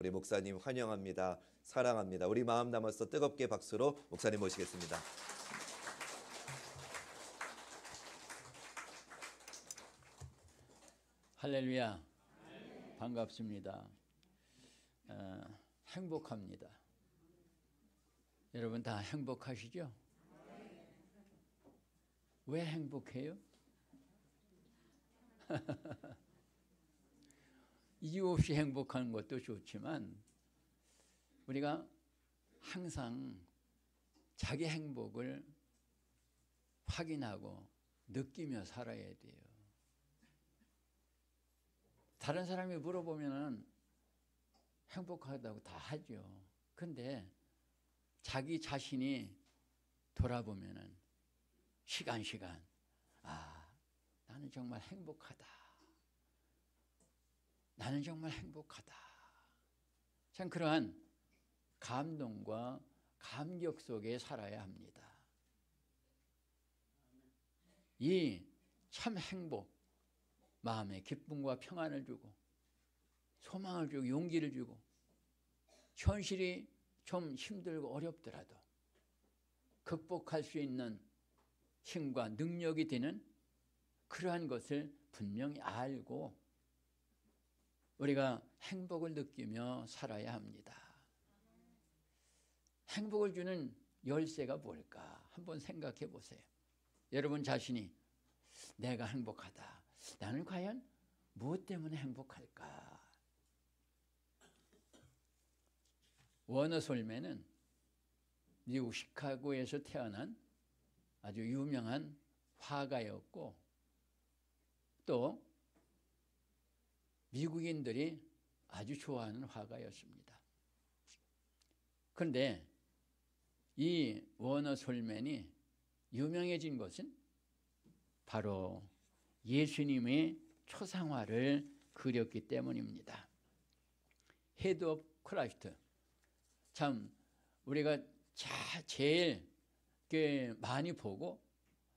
우리 목사님 환영합니다. 사랑합니다. 우리 마음 담아서 뜨겁게 박수로 목사님 모시겠습니다. 할렐루야. 반갑습니다. 행복합니다. 여러분 다 행복하시죠? 왜 행복해요? 이유 없이 행복한 것도 좋지만 우리가 항상 자기 행복을 확인하고 느끼며 살아야 돼요. 다른 사람이 물어보면 행복하다고 다 하죠. 근데 자기 자신이 돌아보면 시간 나는 정말 행복하다. 나는 정말 행복하다. 참 그러한 감동과 감격 속에 살아야 합니다. 이 참 행복, 마음에 기쁨과 평안을 주고 소망을 주고 용기를 주고 현실이 좀 힘들고 어렵더라도 극복할 수 있는 힘과 능력이 되는 그러한 것을 분명히 알고 우리가 행복을 느끼며 살아야 합니다. 행복을 주는 열쇠가 뭘까? 한번 생각해 보세요. 여러분 자신이 내가 행복하다. 나는 과연 무엇 때문에 행복할까? 워너 솔맨은 미국 시카고에서 태어난 아주 유명한 화가였고 또 미국인들이 아주 좋아하는 화가였습니다. 그런데 이 워너 솔맨이 유명해진 것은 바로 예수님의 초상화를 그렸기 때문입니다. 헤드 오브 크라이스트. 참 우리가 제일 많이 보고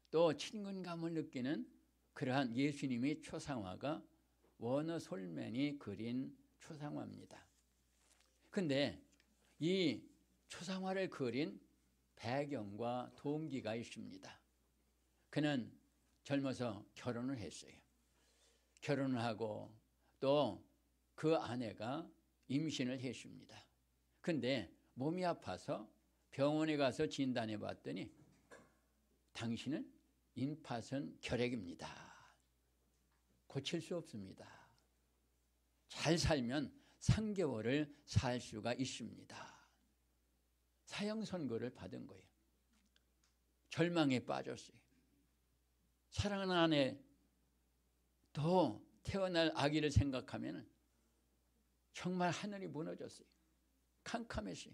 또 친근감을 느끼는 그러한 예수님의 초상화가 워너 솔맨이 그린 초상화입니다. 그런데 이 초상화를 그린 배경과 동기가 있습니다. 그는 젊어서 결혼을 했어요. 결혼을 하고 또 그 아내가 임신을 했습니다. 그런데 몸이 아파서 병원에 가서 진단해 봤더니 당신은 임파선 결핵입니다. 고칠 수 없습니다. 잘 살면 3개월을 살 수가 있습니다. 사형 선고를 받은 거예요. 절망에 빠졌어요. 사랑하는 아내 또 태어날 아기를 생각하면 정말 하늘이 무너졌어요. 캄캄했어요.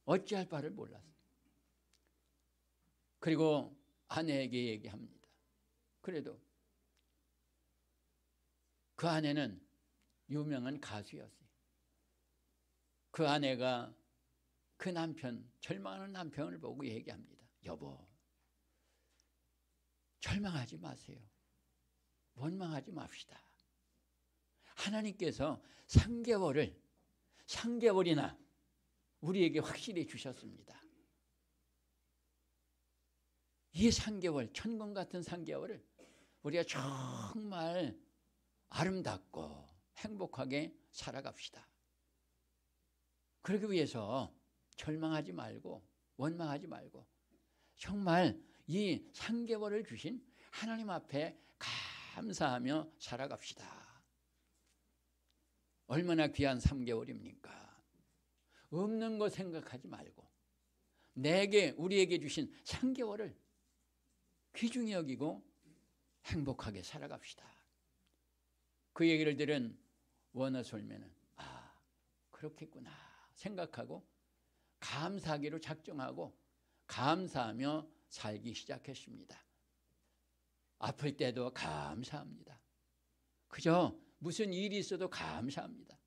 어찌할 바를 몰랐어요. 그리고 아내에게 얘기합니다. 그래도 그 아내는 유명한 가수였어요. 그 아내가 그 남편, 절망하는 남편을 보고 얘기합니다. 여보, 절망하지 마세요. 원망하지 맙시다. 하나님께서 3개월이나 우리에게 확실히 주셨습니다. 이 3개월, 천국 같은 3개월을 우리가 정말 아름답고 행복하게 살아갑시다. 그러기 위해서 절망하지 말고 원망하지 말고 정말 이 3개월을 주신 하나님 앞에 감사하며 살아갑시다. 얼마나 귀한 3개월입니까? 없는 거 생각하지 말고 우리에게 주신 3개월을 귀중히 여기고 행복하게 살아갑시다. 그 얘기를 들은 워너 솔맨은 그렇겠구나 생각하고 감사하기로 작정하고 감사하며 살기 시작했습니다. 아플 때도 감사합니다. 그저 무슨 일이 있어도 감사합니다.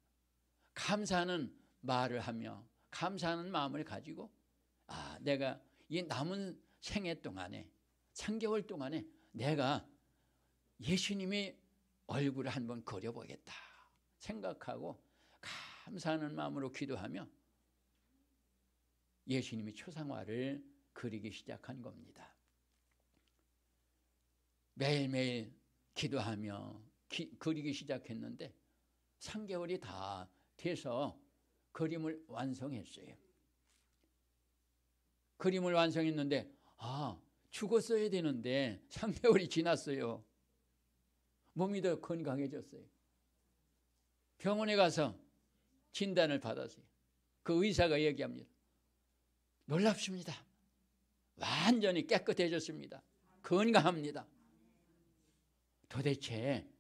감사하는 말을 하며 감사하는 마음을 가지고 내가 이 남은 생애 동안에 3개월 동안에 내가 예수님의 얼굴을 한번 그려보겠다 생각하고 감사하는 마음으로 기도하며 예수님이 초상화를 그리기 시작한 겁니다. 매일매일 기도하며 그리기 시작했는데 3개월이 다 돼서 그림을 완성했어요. 그림을 완성했는데 죽었어야 되는데 3개월이 지났어요. 몸이 더 건강해졌어요. 병원에 가서 진단을 받았어요. 그 의사가 얘기합니다. 놀랍습니다. 완전히 깨끗해졌습니다. 건강합니다. 도대체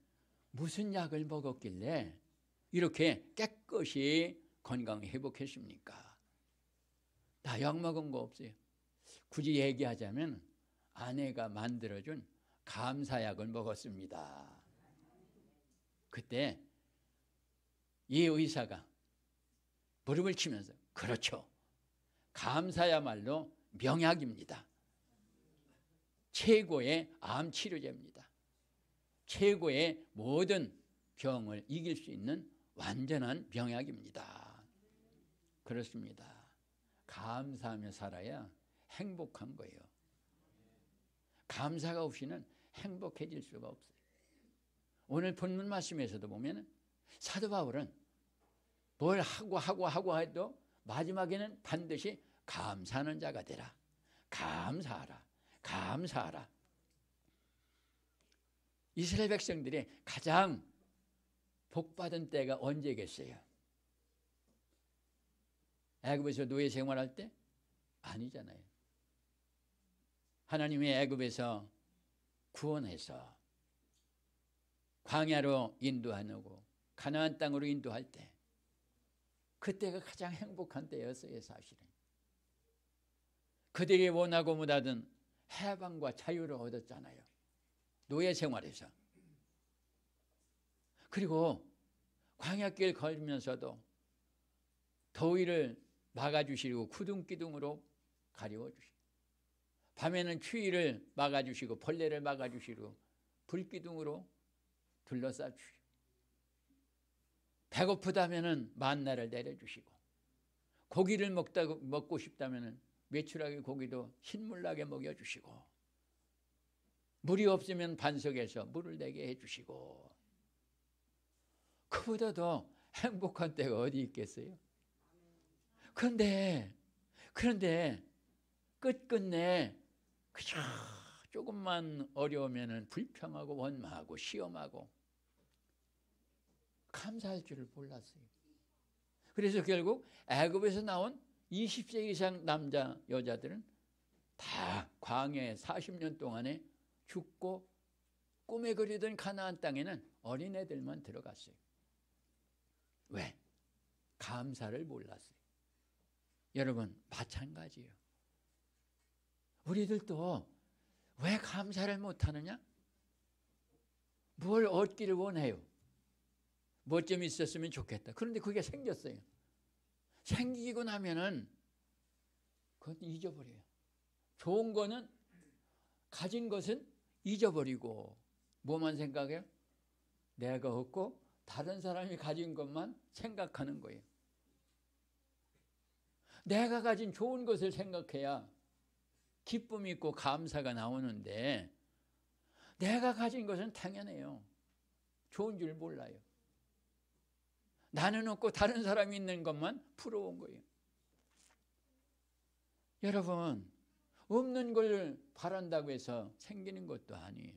무슨 약을 먹었길래 이렇게 깨끗이 건강 회복했습니까? 나 약 먹은 거 없어요. 굳이 얘기하자면 아내가 만들어준 감사약을 먹었습니다. 그때 이 의사가 무릎을 치면서 그렇죠. 감사야말로 명약입니다. 최고의 암 치료제입니다. 최고의 모든 병을 이길 수 있는 완전한 명약입니다. 그렇습니다. 감사하며 살아야 행복한 거예요. 감사가 없이는 행복해질 수가 없어요. 오늘 본문 말씀에서도 보면 사도 바울은 뭘 하고 해도 마지막에는 반드시 감사하는 자가 되라. 감사하라. 감사하라. 이스라엘 백성들이 가장 복받은 때가 언제겠어요? 애굽에서 노예 생활할 때? 아니잖아요. 하나님이 애굽에서 구원해서 광야로 인도하고 가나안 땅으로 인도할 때 그때가 가장 행복한 때였어요. 사실은 그들이 원하고 못하던 해방과 자유를 얻었잖아요. 노예 생활에서. 그리고 광야길 걸으면서도 더위를 막아주시고 구둥기둥으로 가려워주시고 밤에는 추위를 막아주시고 벌레를 막아주시고 불기둥으로 둘러싸주시고 배고프다면 만나를 내려주시고 고기를 먹고 싶다면 메추라기 고기도 흰물나게 먹여주시고 물이 없으면 반석에서 물을 내게 해주시고 그보다 더 행복한 때가 어디 있겠어요? 그런데 끝끝내 그저 조금만 어려우면 불평하고 원망하고 시험하고 감사할 줄을 몰랐어요. 그래서 결국 애굽에서 나온 20세 이상 남자 여자들은 다 광야에 40년 동안에 죽고 꿈에 그리던 가나안 땅에는 어린애들만 들어갔어요. 왜? 감사를 몰랐어요. 여러분 마찬가지예요. 우리들도 왜 감사를 못하느냐? 뭘 얻기를 원해요. 뭐 좀 있었으면 좋겠다. 그런데 그게 생겼어요. 생기고 나면은 그건 잊어버려요. 좋은 거는 가진 것은 잊어버리고 뭐만 생각해요? 내가 없고 다른 사람이 가진 것만 생각하는 거예요. 내가 가진 좋은 것을 생각해야 기쁨이 있고 감사가 나오는데 내가 가진 것은 당연해요. 좋은 줄 몰라요. 나는 없고 다른 사람이 있는 것만 부러운 거예요. 여러분, 없는 걸 바란다고 해서 생기는 것도 아니에요.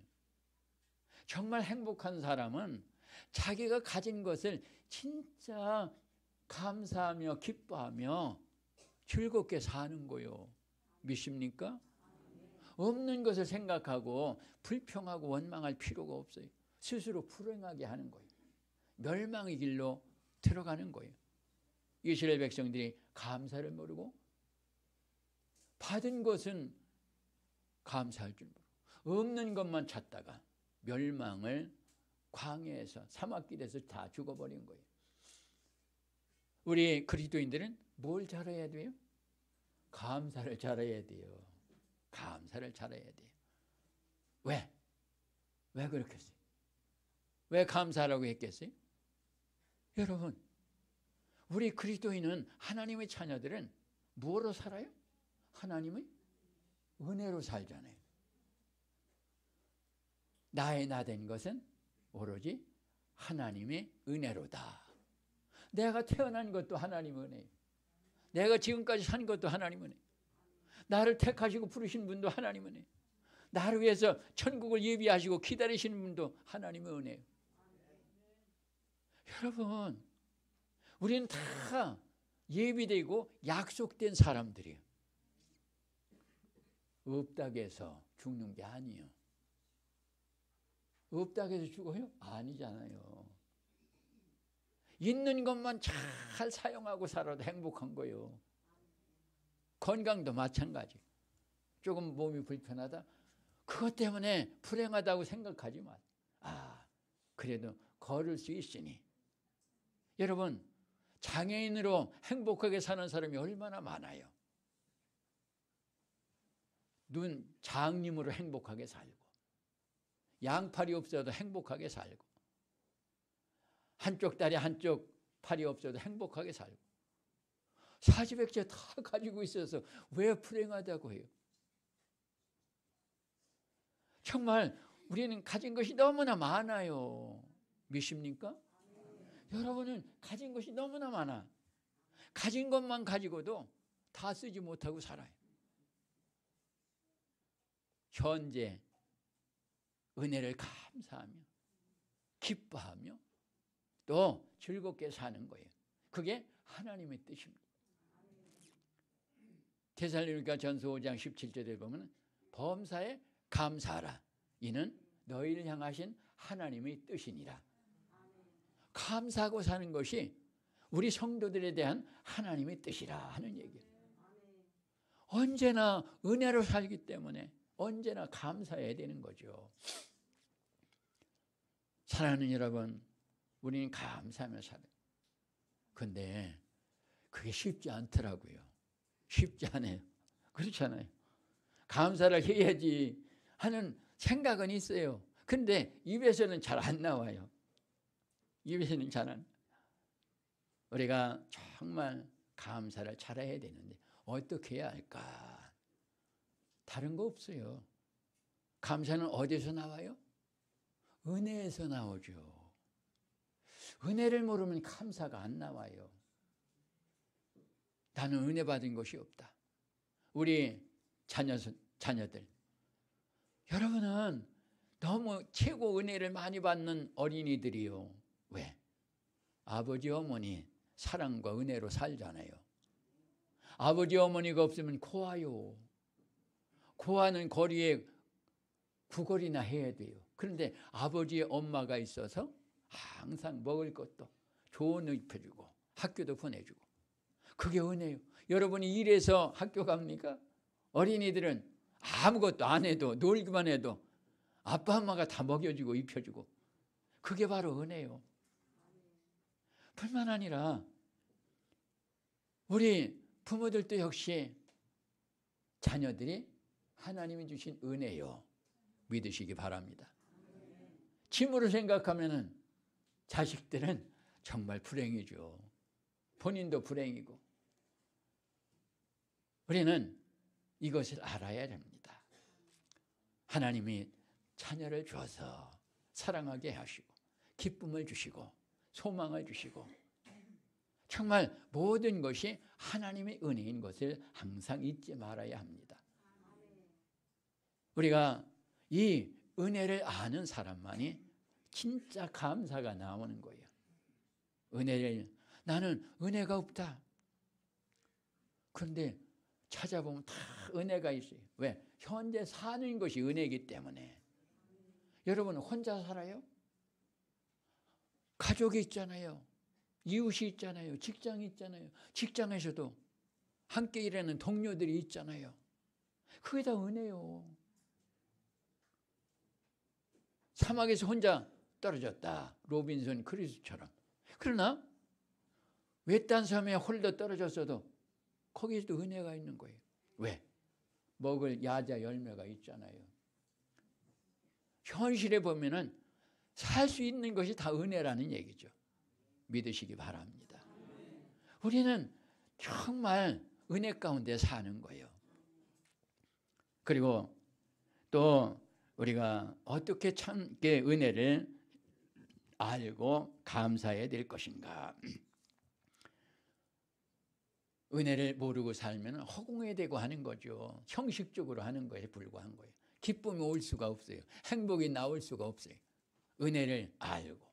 정말 행복한 사람은 자기가 가진 것을 진짜 감사하며 기뻐하며 즐겁게 사는 거예요. 믿습니까? 없는 것을 생각하고 불평하고 원망할 필요가 없어요. 스스로 불행하게 하는 거예요. 멸망의 길로 들어가는 거예요. 이스라엘 백성들이 감사를 모르고 받은 것은 감사할 줄 모르고 없는 것만 찾다가 멸망을 광야에서 사막길에서 다 죽어버린 거예요. 우리 그리스도인들은 뭘 잘해야 돼요? 감사를 잘해야 돼요. 감사를 잘해야 돼요. 왜? 왜 그렇겠어요? 왜 감사하라고 했겠어요? 여러분, 우리 그리스도인은 하나님의 자녀들은 무엇으로 살아요? 하나님의 은혜로 살잖아요. 나의 나 된 것은 오로지 하나님의 은혜로다. 내가 태어난 것도 하나님의 은혜예요. 내가 지금까지 산 것도 하나님의 은혜. 나를 택하시고 부르신 분도 하나님의 은혜. 나를 위해서 천국을 예비하시고 기다리시는 분도 하나님의 은혜예요. 여러분, 우리는 다 예비되고 약속된 사람들이에요. 없다고 해서 죽는 게 아니에요. 없다고 해서 죽어요? 아니잖아요. 있는 것만 잘 사용하고 살아도 행복한 거예요. 건강도 마찬가지. 조금 몸이 불편하다? 그것 때문에 불행하다고 생각하지 마. 그래도 걸을 수 있으니. 여러분, 장애인으로 행복하게 사는 사람이 얼마나 많아요. 눈 장님으로 행복하게 살고, 양팔이 없어도 행복하게 살고, 한쪽 다리 한쪽 팔이 없어도 행복하게 살고, 사지백제 다 가지고 있어서 왜 불행하다고 해요? 정말 우리는 가진 것이 너무나 많아요. 믿습니까? 여러분은 가진 것이 너무나 많아. 가진 것만 가지고도 다 쓰지 못하고 살아요. 현재 은혜를 감사하며 기뻐하며 또 즐겁게 사는 거예요. 그게 하나님의 뜻입니다. 데살로니가 전서 5장 17절에 보면 범사에 감사하라. 이는 너희를 향하신 하나님의 뜻이니라. 감사하고 사는 것이 우리 성도들에 대한 하나님의 뜻이라 하는 얘기예요. 언제나 은혜로 살기 때문에 언제나 감사해야 되는 거죠. 사랑하는 여러분, 우리는 감사하며 살아요. 근데 그게 쉽지 않더라고요. 쉽지 않아요. 그렇잖아요. 감사를 해야지 하는 생각은 있어요. 근데 입에서는 잘 안 나와요. 입에서는 잘 안. 우리가 정말 감사를 잘해야 되는데 어떻게 해야 할까? 다른 거 없어요. 감사는 어디서 나와요? 은혜에서 나오죠. 은혜를 모르면 감사가 안 나와요. 나는 은혜 받은 것이 없다. 우리 자녀들. 여러분은 너무 최고 은혜를 많이 받는 어린이들이요. 왜? 아버지 어머니 사랑과 은혜로 살잖아요. 아버지 어머니가 없으면 고아요. 고아는 거리에 구걸이나 해야 돼요. 그런데 아버지의 엄마가 있어서 항상 먹을 것도 좋은 옷 입혀주고 학교도 보내주고 그게 은혜예요. 여러분이 일해서 학교 갑니까? 어린이들은 아무것도 안 해도 놀기만 해도 아빠 엄마가 다 먹여주고 입혀주고 그게 바로 은혜예요. 뿐만 아니라 우리 부모들도 역시 자녀들이 하나님이 주신 은혜요. 믿으시기 바랍니다. 짐으로 생각하면은 자식들은 정말 불행이죠. 본인도 불행이고. 우리는 이것을 알아야 됩니다. 하나님이 자녀를 주어서 사랑하게 하시고 기쁨을 주시고 소망을 주시고 정말 모든 것이 하나님의 은혜인 것을 항상 잊지 말아야 합니다. 우리가 이 은혜를 아는 사람만이 진짜 감사가 나오는 거예요. 나는 은혜가 없다. 그런데 찾아보면 다 은혜가 있어요. 왜? 현재 사는 것이 은혜이기 때문에. 여러분 혼자 살아요? 가족이 있잖아요. 이웃이 있잖아요. 직장이 있잖아요. 직장에서도 함께 일하는 동료들이 있잖아요. 그게 다 은혜요. 사막에서 혼자 떨어졌다. 로빈슨 크루소처럼. 그러나 외딴 섬에 홀로 떨어졌어도 거기에도 은혜가 있는 거예요. 왜? 먹을 야자 열매가 있잖아요. 현실에 보면은 살 수 있는 것이 다 은혜라는 얘기죠. 믿으시기 바랍니다. 우리는 정말 은혜 가운데 사는 거예요. 그리고 또 우리가 어떻게 참게 은혜를 알고 감사해야 될 것인가. 은혜를 모르고 살면 허공에 대고 하는 거죠. 형식적으로 하는 거에 불과한 거예요. 기쁨이 올 수가 없어요. 행복이 나올 수가 없어요. 은혜를 알고.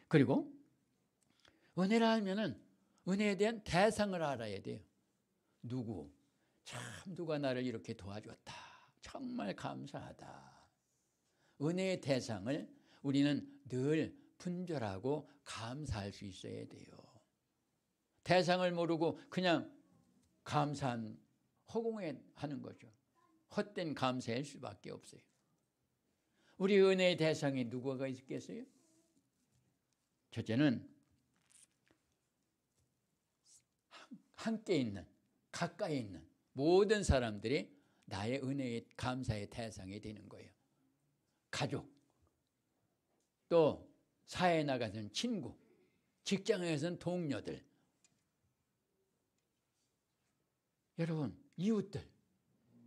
그리고 은혜를 알면은 은혜에 대한 대상을 알아야 돼요. 누구? 참 누가 나를 이렇게 도와줬다. 정말 감사하다. 은혜의 대상을 우리는 늘 분별하고 감사할 수 있어야 돼요. 대상을 모르고 그냥 감사한 허공에 하는 거죠. 헛된 감사일 수밖에 없어요. 우리 은혜의 대상이 누구가 있겠어요? 첫째는 함께 있는, 가까이 있는 모든 사람들이 나의 은혜의 감사의 대상이 되는 거예요. 가족, 또 사회에 나가서는 친구, 직장에서는 동료들, 여러분 이웃들,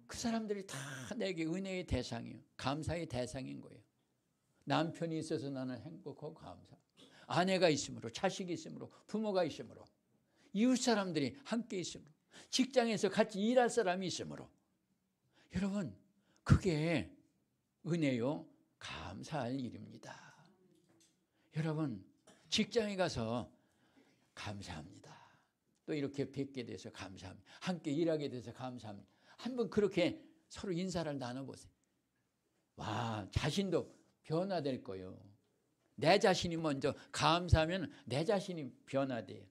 그 사람들이 다 내게 은혜의 대상이에요. 감사의 대상인 거예요. 남편이 있어서 나는 행복하고 감사. 아내가 있으므로, 자식이 있으므로, 부모가 있으므로, 이웃 사람들이 함께 있으므로, 직장에서 같이 일할 사람이 있으므로, 여러분 그게 은혜요 감사할 일입니다. 여러분 직장에 가서 감사합니다. 또 이렇게 뵙게 돼서 감사합니다. 함께 일하게 돼서 감사합니다. 한번 그렇게 서로 인사를 나눠보세요. 와, 자신도 변화될 거예요. 내 자신이 먼저 감사하면 내 자신이 변화돼요.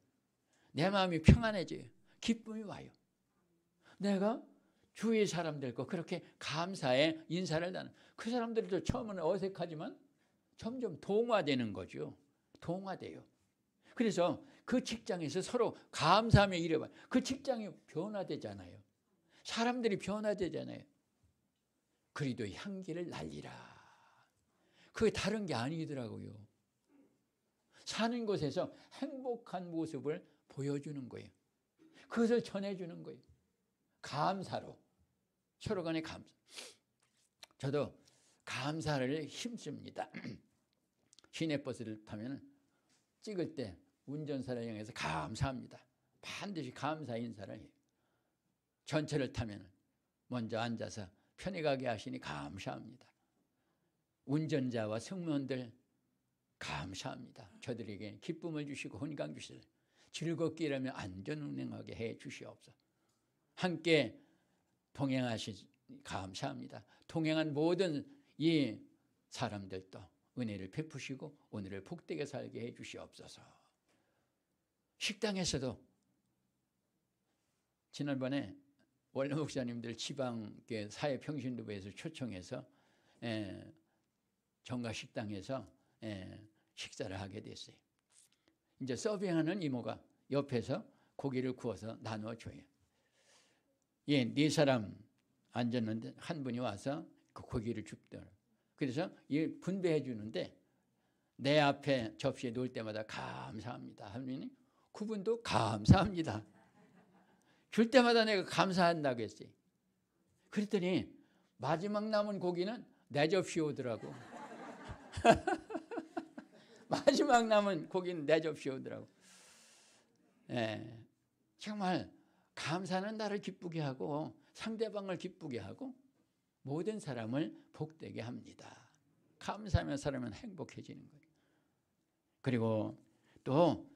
내 마음이 평안해져요. 기쁨이 와요. 내가 주위의 사람들과 그렇게 감사의 인사를 나누는, 그 사람들도 처음에는 어색하지만 점점 동화되는 거죠. 동화돼요. 그래서 그 직장에서 서로 감사하며 일해봐요. 그 직장이 변화되잖아요. 사람들이 변화되잖아요. 그리도 향기를 날리라. 그게 다른 게 아니더라고요. 사는 곳에서 행복한 모습을 보여주는 거예요. 그것을 전해주는 거예요. 감사로. 서로 간에 감사. 저도 감사를 힘씁니다. 시내버스를 타면 찍을 때 운전사를 향해서 감사합니다. 반드시 감사 인사를 해요. 전철을 타면 먼저 앉아서 편히 가게 하시니 감사합니다. 운전자와 승무원들 감사합니다. 저들에게 기쁨을 주시고 건강 주시고 즐겁게 일하며 안전운행하게 해 주시옵소서. 함께 동행하시 감사합니다. 동행한 모든 이 사람들도 은혜를 베푸시고 오늘을 복되게 살게 해 주시옵소서. 식당에서도 지난번에 원로 목사님들 지방계 사회평신도부에서 초청해서 정가식당에서 식사를 하게 됐어요. 이제 서빙하는 이모가 옆에서 고기를 구워서 나눠줘요. 예, 4사람 앉았는데 한 분이 와서 그 고기를 줍더라고요. 그래서 분배해 주는데 내 앞에 접시에 놓을 때마다 감사합니다 하더니 그분도 감사합니다. 줄 때마다 내가 감사한다고 했어요. 그랬더니 마지막 남은 고기는 내 접시에 오더라고. 마지막 남은 고기는 내 접시에 오더라고. 정말 감사는 나를 기쁘게 하고 상대방을 기쁘게 하고 모든 사람을 복되게 합니다. 감사하며 살면 행복해지는 거예요. 그리고 또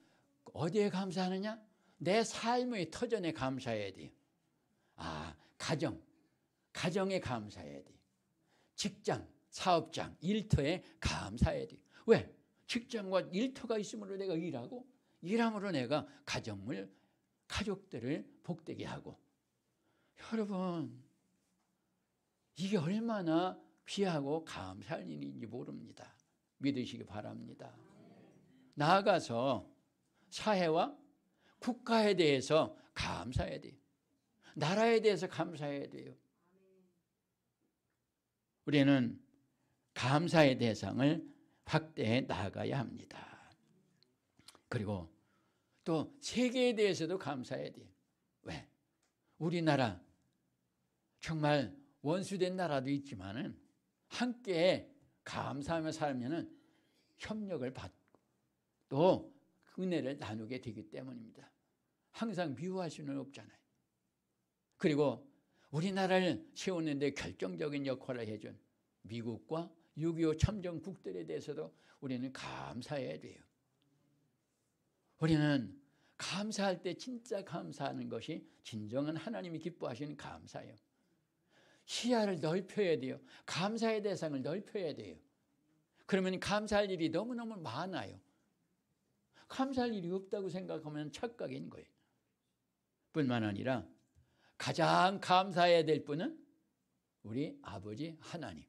어디에 감사하느냐? 내 삶의 터전에 감사해야 돼요. 가정에 감사해야 돼요. 직장, 사업장, 일터에 감사해야 돼요. 왜? 직장과 일터가 있으므로 내가 일하고 일함으로 내가 가족들을 복되게 하고. 여러분 이게 얼마나 귀하고 감사할 일인지 모릅니다. 믿으시기 바랍니다. 나아가서 사회와 국가에 대해서 감사해야 돼요. 나라에 대해서 감사해야 돼요. 우리는 감사의 대상을 확대해 나아가야 합니다. 그리고 또 세계에 대해서도 감사해야 돼요. 왜? 우리나라 정말 원수된 나라도 있지만은 함께 감사하며 살면은 협력을 받고 또 은혜를 나누게 되기 때문입니다. 항상 미워할 수는 없잖아요. 그리고 우리나라를 세우는데 결정적인 역할을 해준 미국과 6.25 참전국들에 대해서도 우리는 감사해야 돼요. 우리는 감사할 때 진짜 감사하는 것이 진정한 하나님이 기뻐하시는 감사예요. 시야를 넓혀야 돼요. 감사의 대상을 넓혀야 돼요. 그러면 감사할 일이 너무너무 많아요. 감사할 일이 없다고 생각하면 착각인 거예요. 뿐만 아니라 가장 감사해야 될 분은 우리 아버지 하나님.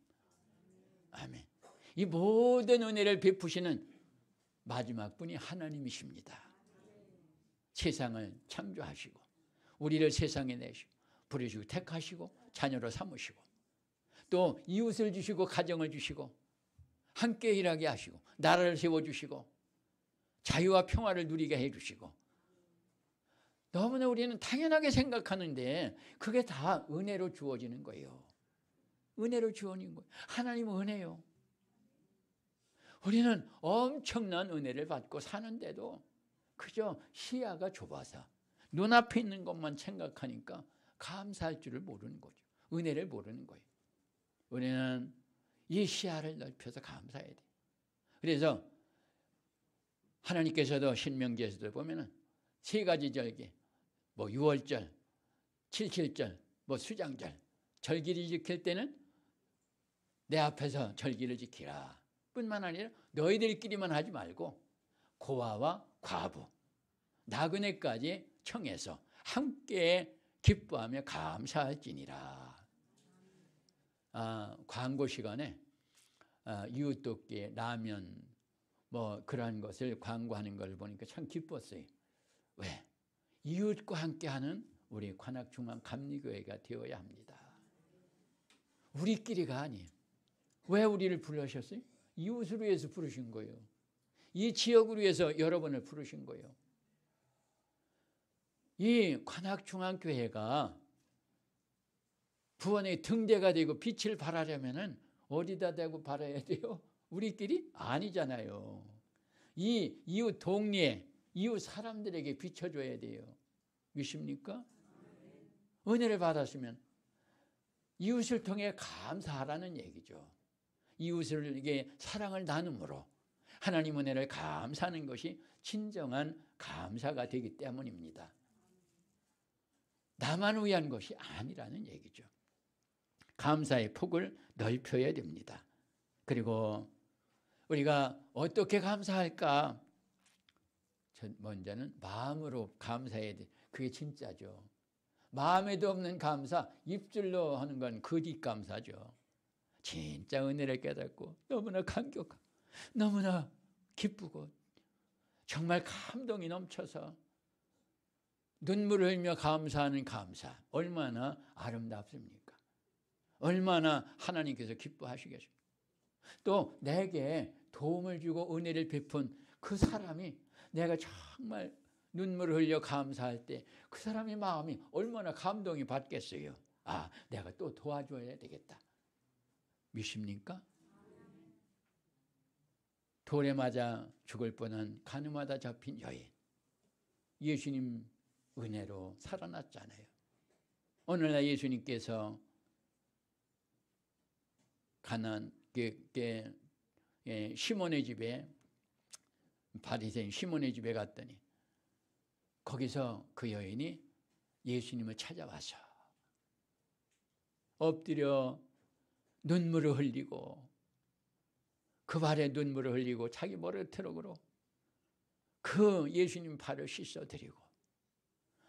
아멘. 이 모든 은혜를 베푸시는 마지막 분이 하나님이십니다. 세상을 창조하시고 우리를 세상에 내시고 부르시고 택하시고 자녀로 삼으시고 또 이웃을 주시고 가정을 주시고 함께 일하게 하시고 나라를 세워주시고 자유와 평화를 누리게 해주시고 너무나 우리는 당연하게 생각하는데 그게 다 은혜로 주어지는 거예요. 은혜로 주어진 거예요. 하나님은 은혜요. 우리는 엄청난 은혜를 받고 사는데도 그저 시야가 좁아서 눈앞에 있는 것만 생각하니까 감사할 줄을 모르는 거죠. 은혜를 모르는 거예요. 우리는 이 시야를 넓혀서 감사해야 돼요. 그래서 하나님께서도 신명기에서도 보면은 세 가지 절기, 뭐 유월절, 칠칠절, 뭐 수장절, 절기를 지킬 때는 내 앞에서 절기를 지키라. 뿐만 아니라 너희들끼리만 하지 말고 고아와 과부, 나그네까지 청해서 함께 기뻐하며 감사할지니라. 광고 시간에 이웃돕기, 라면 뭐 그러한 것을 광고하는 걸 보니까 참 기뻤어요. 왜? 이웃과 함께하는 우리 관악중앙감리교회가 되어야 합니다. 우리끼리가 아니에요. 왜 우리를 부르셨어요? 이웃을 위해서 부르신 거예요. 이 지역을 위해서 여러분을 부르신 거예요. 이 관악중앙교회가 구원의 등대가 되고 빛을 발하려면은 어디다 대고 발해야 돼요? 우리끼리? 아니잖아요. 이 이웃 동리에 이웃 사람들에게 비춰줘야 돼요. 믿습니까? 은혜를 받았으면 이웃을 통해 감사하라는 얘기죠. 이웃에게 사랑을 나눔으로 하나님 은혜를 감사하는 것이 진정한 감사가 되기 때문입니다. 나만 위한 것이 아니라는 얘기죠. 감사의 폭을 넓혀야 됩니다. 그리고 우리가 어떻게 감사할까? 먼저는 마음으로 감사해야 돼. 그게 진짜죠. 마음에도 없는 감사, 입술로 하는 건 거짓 감사죠. 진짜 은혜를 깨닫고 너무나 감격하고 너무나 기쁘고 정말 감동이 넘쳐서 눈물을 흘리며 감사하는 감사, 얼마나 아름답습니까? 얼마나 하나님께서 기뻐하시겠습니까? 또 내게 도움을 주고 은혜를 베푼 그 사람이 내가 정말 눈물을 흘려 감사할 때 그 사람의 마음이 얼마나 감동이 받겠어요. 아, 내가 또 도와줘야 되겠다. 믿습니까? 돌에 맞아 죽을 뻔한 가늠하다 잡힌 여인, 예수님 은혜로 살아났잖아요. 오늘날 예수님께서 가나안 시몬의 집에, 바리새인 시몬의 집에 갔더니 거기서 그 여인이 예수님을 찾아와서 엎드려 눈물을 흘리고 그 발에 눈물을 흘리고 자기 머리털으로 그 예수님 발을 씻어드리고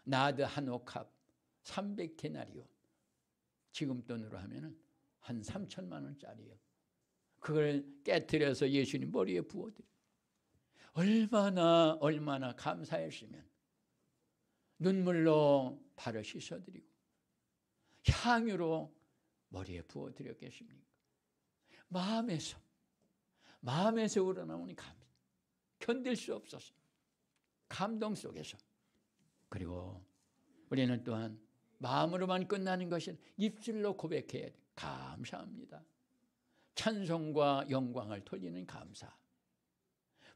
나드 한 옥합 300데나리온, 지금 돈으로 하면은 한 3천만 원짜리요. 그걸 깨트려서 예수님 머리에 부어드려. 얼마나 감사했으면 눈물로 발을 씻어드리고 향유로 머리에 부어드렸겠습니까? 마음에서 우러나오는 감사, 견딜 수 없었어. 감동 속에서. 그리고 우리는 또한 마음으로만 끝나는 것이 입술로 고백해야 돼. 감사합니다. 찬송과 영광을 돌리는 감사.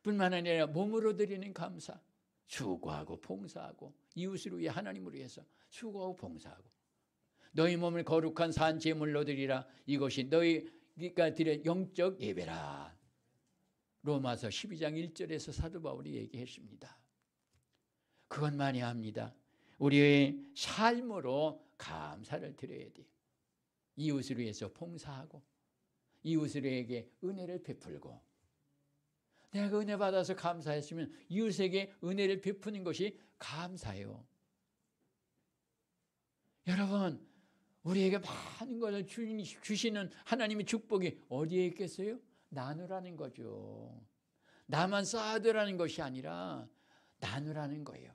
뿐만 아니라 몸으로 드리는 감사. 수고하고 봉사하고 이웃을 위해 하나님을 위해서 수고하고 봉사하고 너희 몸을 거룩한 산 제물로 드리라. 이것이 너희가 드릴 영적 예배라. 로마서 12장 1절에서 사도 바울이 얘기했습니다. 그것만이 합니다. 우리의 삶으로 감사를 드려야 돼요. 이웃을 위해서 봉사하고 이웃에게 은혜를 베풀고 내가 은혜 받아서 감사했으면 이웃에게 은혜를 베푸는 것이 감사예요. 여러분, 우리에게 많은 것을 주시는 하나님의 축복이 어디에 있겠어요? 나누라는 거죠. 나만 쌓아두라는 것이 아니라 나누라는 거예요.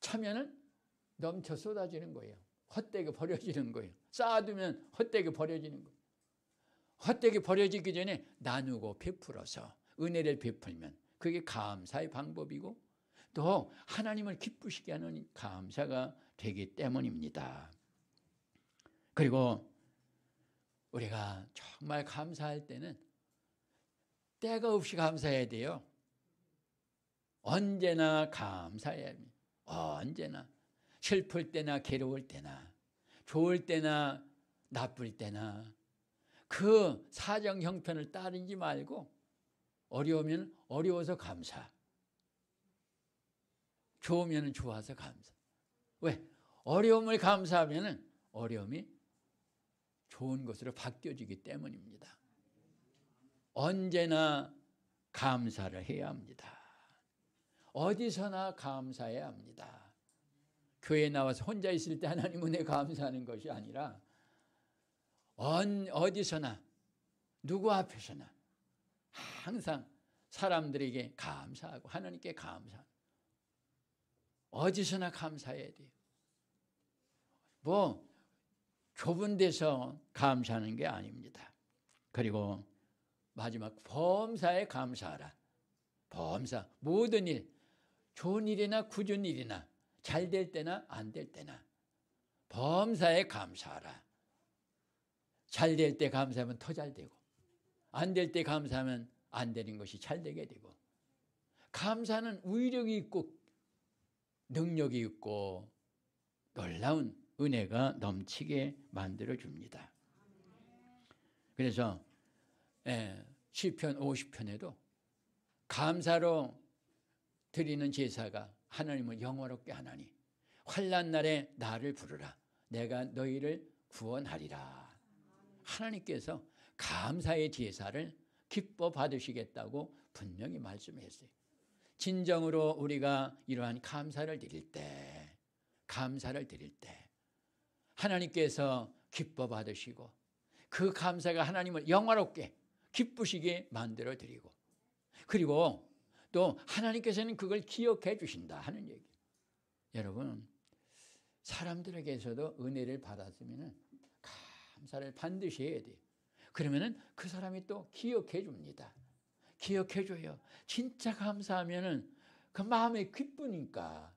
차면은 넘쳐 쏟아지는 거예요. 헛되게 버려지는 거예요. 쌓아두면 헛되게 버려지는 거예요. 헛되게 버려지기 전에 나누고 베풀어서 은혜를 베풀면 그게 감사의 방법이고 또 하나님을 기쁘시게 하는 감사가 되기 때문입니다. 그리고 우리가 정말 감사할 때는 때가 없이 감사해야 돼요. 언제나 감사해야 합니다. 언제나 슬플 때나 괴로울 때나 좋을 때나 나쁠 때나 그 사정 형편을 따르지 말고 어려우면 어려워서 감사, 좋으면 좋아서 감사. 왜? 어려움을 감사하면 어려움이 좋은 것으로 바뀌어지기 때문입니다. 언제나 감사를 해야 합니다. 어디서나 감사해야 합니다. 교회에 나와서 혼자 있을 때 하나님 은혜 감사하는 것이 아니라 어디서나 누구 앞에서나 항상 사람들에게 감사하고 하나님께 감사하고 어디서나 감사해야 돼요. 뭐 좁은 데서 감사하는 게 아닙니다. 그리고 마지막 범사에 감사하라. 범사, 모든 일, 좋은 일이나 굳은 일이나 잘 될 때나 안 될 때나 범사에 감사하라. 잘 될 때 감사하면 더 잘 되고 안 될 때 감사하면 안 되는 것이 잘 되게 되고 감사는 위력이 있고 능력이 있고 놀라운 은혜가 넘치게 만들어줍니다. 그래서 시편 50편에도 감사로 드리는 제사가 하나님을 영화롭게 하나니 환난 날에 나를 부르라. 내가 너희를 구원하리라. 하나님께서 감사의 제사를 기뻐 받으시겠다고 분명히 말씀했어요. 진정으로 우리가 이러한 감사를 드릴 때 하나님께서 기뻐 받으시고 그 감사가 하나님을 영화롭게 기쁘시게 만들어 드리고 그리고 또 하나님께서는 그걸 기억해 주신다 하는 얘기. 여러분, 사람들에게서도 은혜를 받았으면 감사를 반드시 해야 돼요. 그러면은 그 사람이 또 기억해 줍니다. 기억해 줘요. 진짜 감사하면은 그 마음에 기쁘니까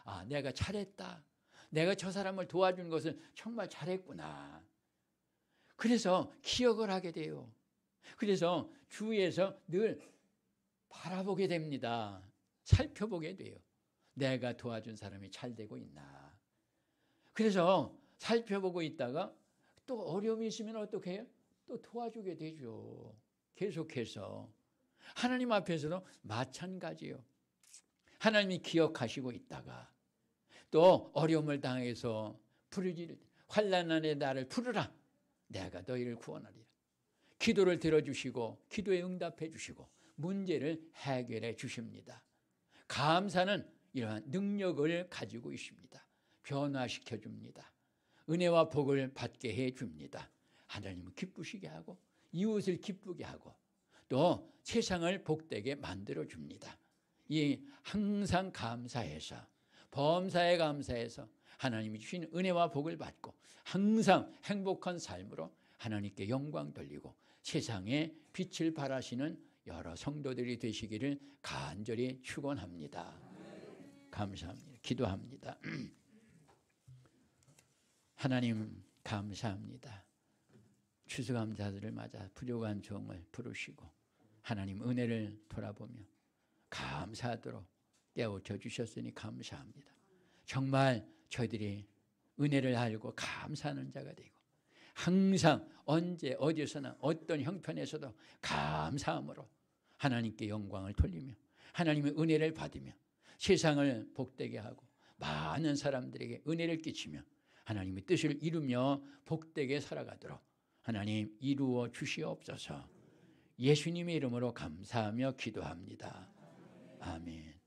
아, 내가 잘했다. 내가 저 사람을 도와준 것을 정말 잘했구나. 그래서 기억을 하게 돼요. 그래서 주위에서 늘 바라보게 됩니다. 살펴보게 돼요. 내가 도와준 사람이 잘 되고 있나. 그래서 살펴보고 있다가 또 어려움이 있으면 어떻게 해요? 또 도와주게 되죠. 계속해서. 하나님 앞에서도 마찬가지예요. 하나님이 기억하시고 있다가 또 어려움을 당해서 부르짖을 때 환난날에 나를 부르라. 내가 너희를 구원하리라. 기도를 들어주시고 기도에 응답해 주시고 문제를 해결해 주십니다. 감사는 이러한 능력을 가지고 있습니다. 변화시켜 줍니다. 은혜와 복을 받게 해 줍니다. 하나님을 기쁘시게 하고 이웃을 기쁘게 하고 또 세상을 복되게 만들어 줍니다. 이 항상 감사해서 범사에 감사해서 하나님이 주신 은혜와 복을 받고 항상 행복한 삶으로 하나님께 영광 돌리고 세상에 빛을 발하시는 여러 성도들이 되시기를 간절히 축원합니다. 감사합니다. 기도합니다. 하나님 감사합니다. 추수감사들을 맞아 부족한 종을 부르시고 하나님 은혜를 돌아보며 감사하도록 깨우쳐 주셨으니 감사합니다. 정말 저희들이 은혜를 알고 감사하는 자가 되고 항상 언제 어디서나 어떤 형편에서도 감사함으로 하나님께 영광을 돌리며 하나님의 은혜를 받으며 세상을 복되게 하고 많은 사람들에게 은혜를 끼치며 하나님의 뜻을 이루며 복되게 살아가도록 하나님 이루어 주시옵소서. 예수님의 이름으로 감사하며 기도합니다. 아멘.